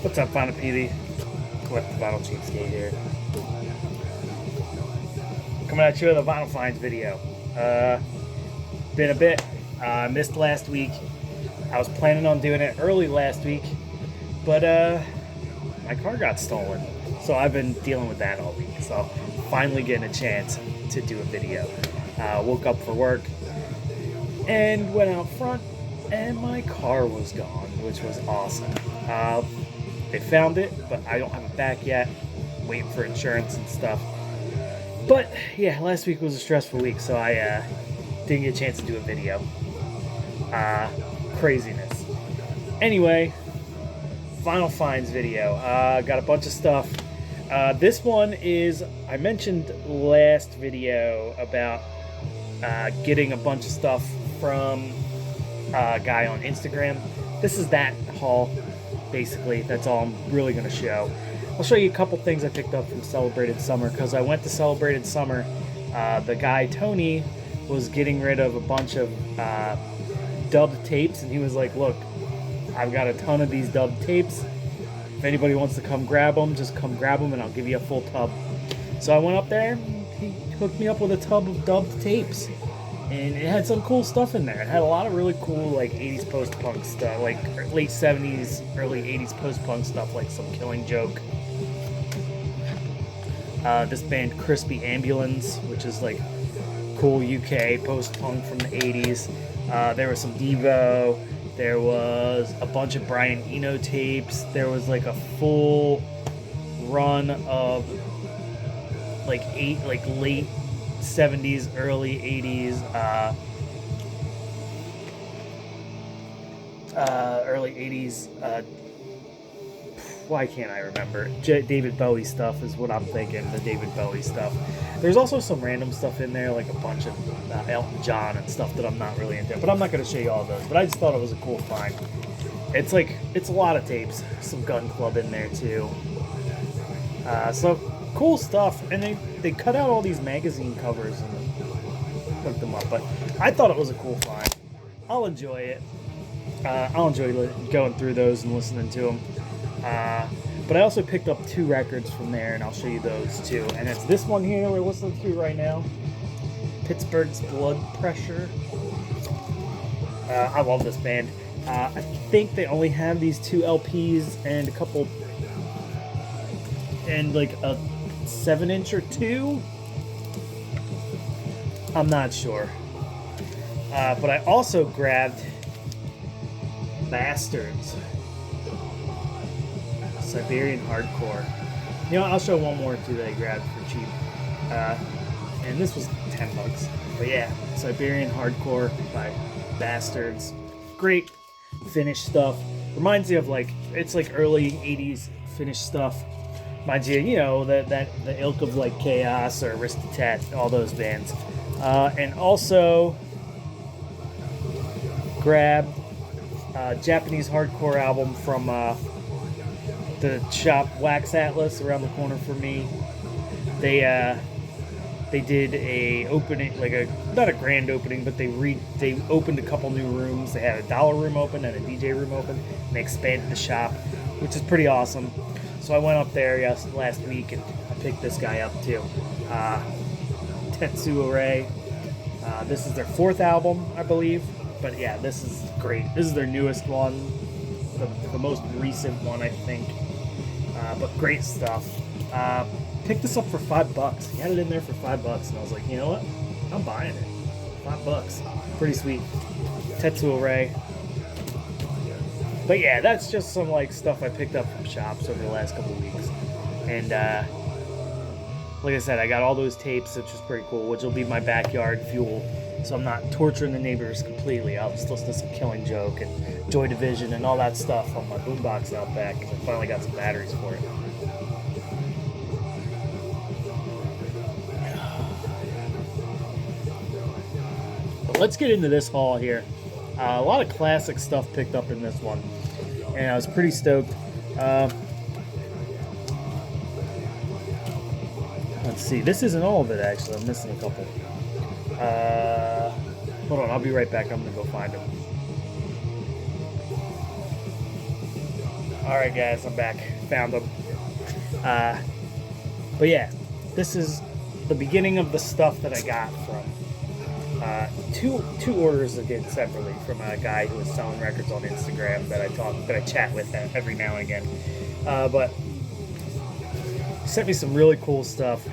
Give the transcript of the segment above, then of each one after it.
What's up, Final Peely? Collect the Vinyl Cheapskate here. Coming at you with a Vinyl Finds video. Been a bit. Missed last week. I was planning on doing it early last week, but my car got stolen. So I've been dealing with that all week. So finally getting a chance to do a video. Woke up for work and went out front, and my car was gone, which was awesome. They found it, but I don't have it back yet. Waiting for insurance and stuff. But yeah, last week was a stressful week, so I didn't get a chance to do a video. Craziness. Anyway, Vinyl Finds video. Got a bunch of stuff. This one is, I mentioned last video about getting a bunch of stuff from a guy on Instagram. This is that haul, basically. That's all I'm really going to show. I'll show you a couple things I picked up from Celebrated Summer, because I went to Celebrated Summer. The guy, Tony, was getting rid of a bunch of dubbed tapes, and he was like, look, I've got a ton of these dubbed tapes. If anybody wants to come grab them, just come grab them, and I'll give you a full tub. So I went up there, and he hooked me up with a tub of dubbed tapes. And it had some cool stuff in there. It had a lot of really cool, like, 80s post-punk stuff, like late 70s, early 80s post-punk stuff, like some Killing Joke. This band, Crispy Ambulance, which is, like, cool UK post-punk from the 80s. There was some Devo. There was a bunch of Brian Eno tapes. There was, like, a full run of, like, late 70s, early 80s, early 80s, why can't I remember? David Bowie stuff is what I'm thinking, the David Bowie stuff. There's also some random stuff in there, like a bunch of Elton John and stuff that I'm not really into, but I'm not going to show you all those, but I just thought it was a cool find. It's a lot of tapes, some Gun Club in there too. So cool stuff, and they cut out all these magazine covers and hooked them up, but I thought it was a cool find. I'll enjoy it. I'll enjoy going through those and listening to them. But I also picked up 2 records from there, and I'll show you those too. And it's this one here we're listening to right now, Pittsburgh's Blood Pressure. I love this band. I think they only have these 2 LPs and a couple, and like a 7-inch or 2. I'm not sure. But I also grabbed Bastards, Siberian Hardcore. You know, I'll show one more too that I grabbed for cheap. And this was $10. But yeah, Siberian Hardcore by Bastards. Great Finnish stuff. Reminds you of, like, it's like early 80s Finnish stuff. Reminds you, you know, the ilk of, like, Chaos or Aristotet, all those bands. And also grabbed a Japanese hardcore album from the shop Wax Atlas around the corner from me. They did a opening, like not a grand opening, but they opened a couple new rooms. They had a dollar room open and a DJ room open, and they expanded the shop, which is pretty awesome. So I went up there last week, and I picked this guy up too. Tetsuo Ray. This is their 4th album, I believe. But yeah, this is great. This is their newest one, the most recent one, I think. But great stuff. Picked this up for $5. He had it in there for $5, and I was like, you know what? I'm buying it. $5. Pretty sweet. Tetsuo Ray. But yeah, that's just some, like, stuff I picked up from shops over the last couple weeks. And like I said, I got all those tapes, which is pretty cool, which will be my backyard fuel. So I'm not torturing the neighbors completely. I'll just listen to some Killing Joke and Joy Division and all that stuff on my boombox out back. I finally got some batteries for it. But let's get into this haul here. A lot of classic stuff picked up in this one, and I was pretty stoked. Let's see. This isn't all of it, actually. I'm missing a couple. Hold on, I'll be right back. I'm gonna go find them. Alright guys, I'm back. Found them. But yeah, this is the beginning of the stuff that I got from two orders I did separately from a guy who was selling records on Instagram that I chat with every now and again. But he sent me some really cool stuff.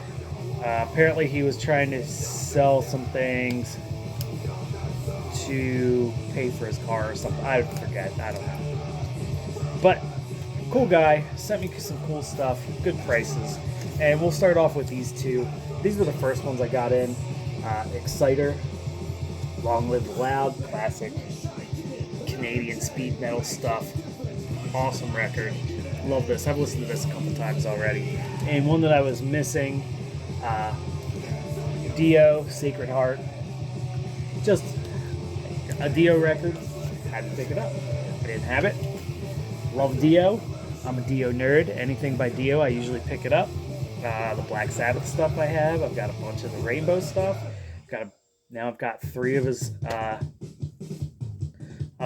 Apparently he was trying to sell some things to pay for his car or something. I forget. I don't know. But cool guy, sent me some cool stuff, good prices. And we'll start off with these two. These were the first ones I got in. Exciter, Long Live the Loud, classic Canadian speed metal stuff. Awesome record. Love this. I've listened to this a couple times already. And one that I was missing, Dio, Sacred Heart. Just a Dio record. Had to pick it up. I didn't have it. Love Dio. I'm a Dio nerd. Anything by Dio, I usually pick it up. The Black Sabbath stuff I have. I've got a bunch of the Rainbow stuff. Now I've got 3 of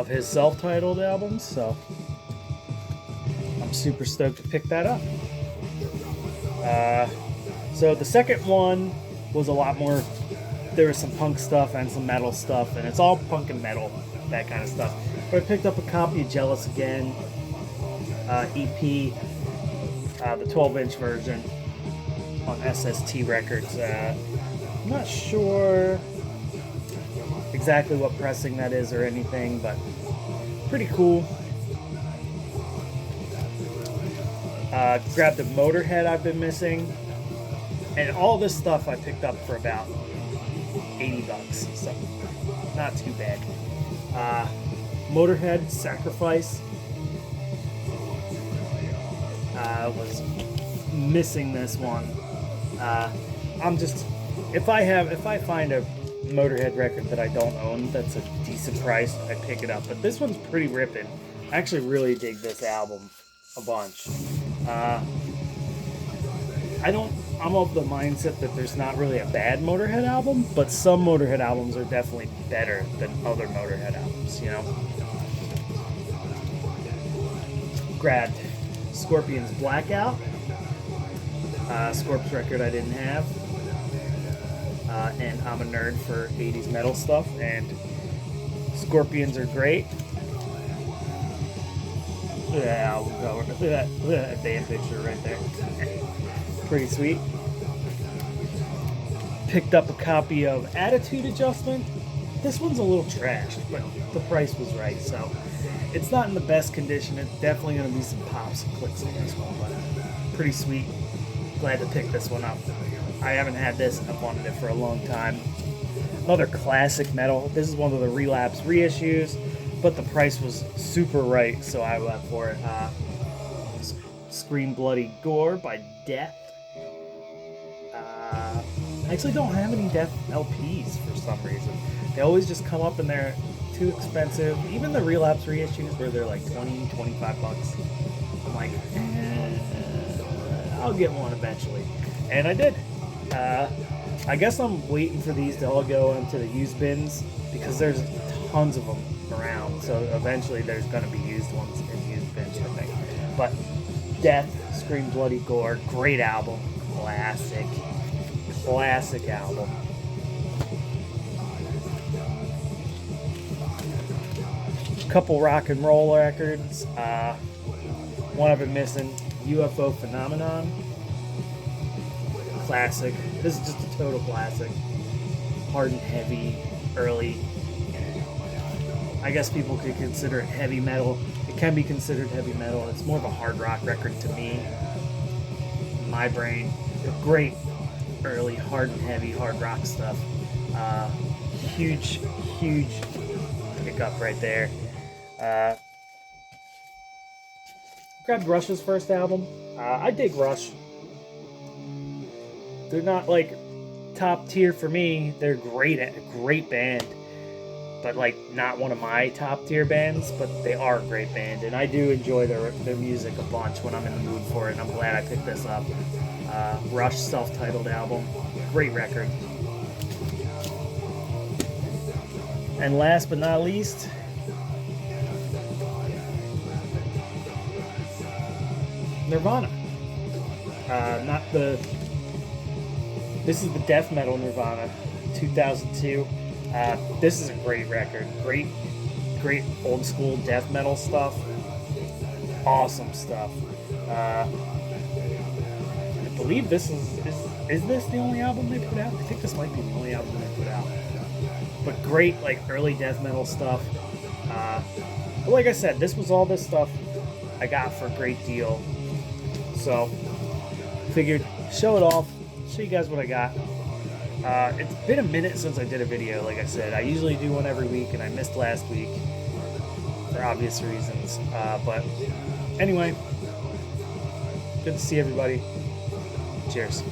his self-titled albums. So I'm super stoked to pick that up. So the second one was a lot more. There was some punk stuff and some metal stuff, and it's all punk and metal, that kind of stuff. But I picked up a copy of Jealous Again EP, the 12-inch version on SST Records. I'm not sure exactly what pressing that is or anything, but pretty cool. Grabbed the Motorhead I've been missing, and all this stuff I picked up for about $80, so not too bad. Motorhead Sacrifice. Was missing this one. If I find a Motorhead record that I don't own that's a decent price, I pick it up. But this one's pretty ripping. I actually really dig this album a bunch. I'm of the mindset that there's not really a bad Motorhead album, but some Motorhead albums are definitely better than other Motorhead albums, you know? Grabbed Scorpions Blackout, Scorp's record I didn't have, and I'm a nerd for 80s metal stuff, and Scorpions are great. Yeah, we'll go. Look at that damn picture right there. Pretty sweet. Picked up a copy of Attitude Adjustment. This one's a little trashed, but the price was right, so it's not in the best condition. It's definitely going to be some pops and clicks in this one, but pretty sweet. Glad to pick this one up. I haven't had this. I've wanted it for a long time. Another classic metal. This is one of the Relapse reissues, but the price was super right, so I went for it. Scream Bloody Gore by Death. I actually don't have any Death LPs for some reason. They always just come up and they're too expensive. Even the Relapse reissues where they're like $20, $25. I'm like, I'll get one eventually. And I did. I guess I'm waiting for these to all go into the used bins because there's tons of them around. So eventually there's going to be used ones in used bins, I think. But Death, Scream Bloody Gore, great album. Classic album. Couple rock and roll records. One I've been missing, UFO Phenomenon. Classic. This is just a total classic. Hard and heavy, early. I guess people could consider it heavy metal. It can be considered heavy metal. It's more of a hard rock record to me. In my brain. Great early hard and heavy hard rock stuff. Huge pickup right there. Grabbed Rush's first album. I dig Rush. They're not like top tier for me. They're great, a great band, but like not one of my top tier bands. But they are a great band, and I do enjoy their music a bunch when I'm in the mood for it. And I'm glad I picked this up. Rush self-titled album, great record. And last but not least, Nirvana. Not the. This is the death metal Nirvana, 2002. This is a great record. Great old school death metal stuff. Awesome stuff. I believe this is this the only album they put out? I think this might be the only album they put out. But great, like, early death metal stuff. But like I said, this was all this stuff I got for a great deal. So, figured, show it off, show you guys what I got. It's been a minute since I did a video, like I said. I usually do one every week, and I missed last week for obvious reasons. But anyway, good to see everybody. Cheers.